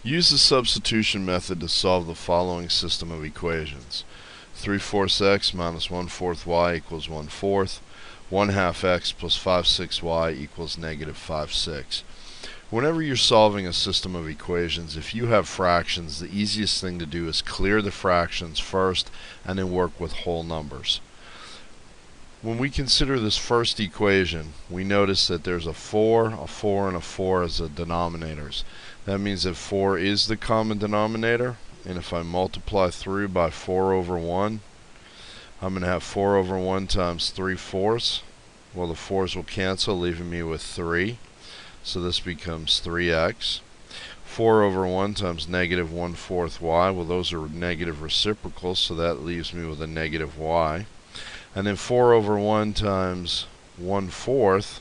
Use the substitution method to solve the following system of equations. 3/4 x minus 1/4 y equals 1/4. 1/2 x plus 5/6 y equals negative 5/6. Whenever you're solving a system of equations, if you have fractions, the easiest thing to do is clear the fractions first and then work with whole numbers. When we consider this first equation, we notice that there's a 4, and a 4 as the denominators. That means that 4 is the common denominator, and if I multiply through by 4 over 1, I'm going to have 4 over 1 times 3/4. Well, the 4's will cancel, leaving me with 3. So this becomes 3x. 4 over 1 times negative 1/4 y. Well, those are negative reciprocals, so that leaves me with a negative y. And then 4 over 1 times 1/4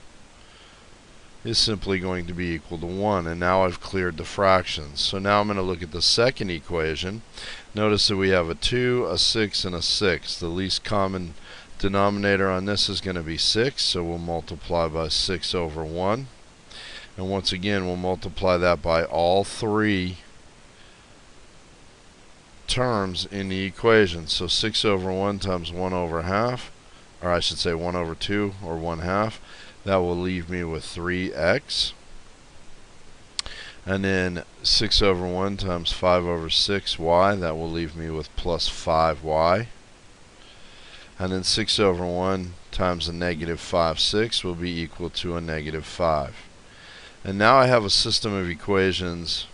is simply going to be equal to 1. And now I've cleared the fractions. So now I'm going to look at the second equation. Notice that we have a 2, a 6, and a 6. The least common denominator on this is going to be 6, so we'll multiply by 6 over 1. And once again, we'll multiply that by all three terms in the equation. So 6 over 1 times 1 over half, or I should say 1 over 2, or 1/2. That will leave me with 3x. And then 6 over 1 times 5 over 6y, that will leave me with plus 5y. And then 6 over 1 times a negative 5/6 will be equal to a negative 5. And now I have a system of equations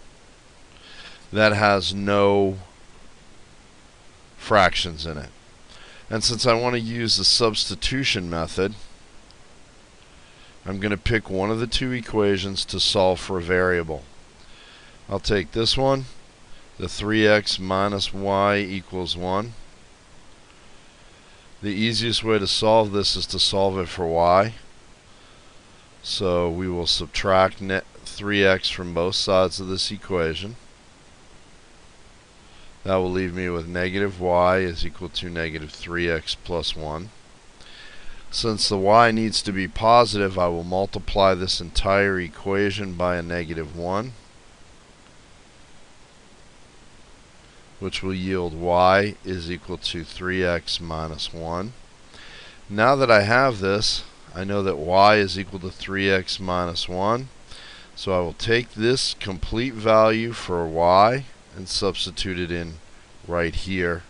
that has no fractions in it. And since I want to use the substitution method, I'm going to pick one of the two equations to solve for a variable. I'll take this one, the 3x minus y equals 1. The easiest way to solve this is to solve it for y. So we will subtract 3x from both sides of this equation. That will leave me with negative y is equal to negative 3x plus 1. Since the y needs to be positive, I will multiply this entire equation by a negative 1, which will yield y is equal to 3x minus 1. Now that I have this, I know that y is equal to 3x minus 1. So I will take this complete value for y and substitute it in right here.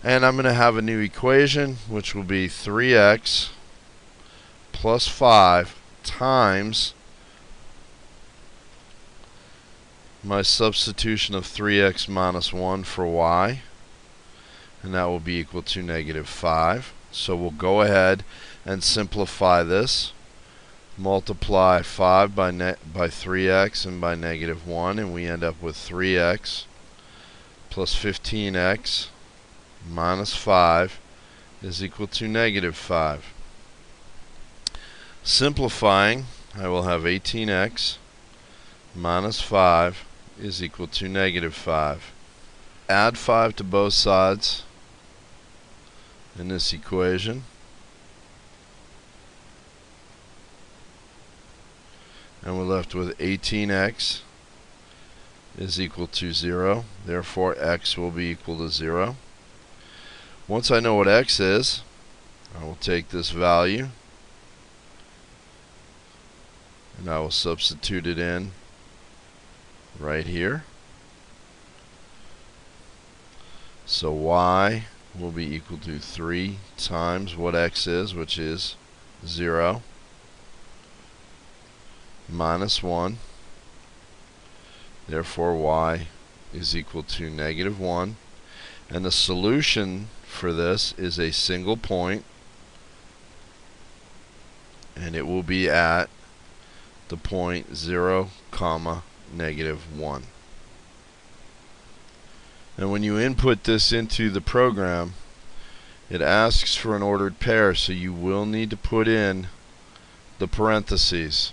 And I'm going to have a new equation, which will be 3x plus 5 times my substitution of 3x minus 1 for y. And that will be equal to negative 5. So we'll go ahead and simplify this. Multiply 5 by 3x and by negative 1, and we end up with 3x plus 15x minus 5 is equal to negative 5. Simplifying, I will have 18x minus 5 is equal to negative 5. Add 5 to both sides in this equation. And we're left with 18x is equal to 0. Therefore, x will be equal to 0. Once I know what x is, I will take this value and I will substitute it in right here. So y will be equal to 3 times what x is, which is 0, minus 1. Therefore, y is equal to negative 1. And the solution for this is a single point, and it will be at the point 0, negative 1. And when you input this into the program, it asks for an ordered pair, so you will need to put in the parentheses.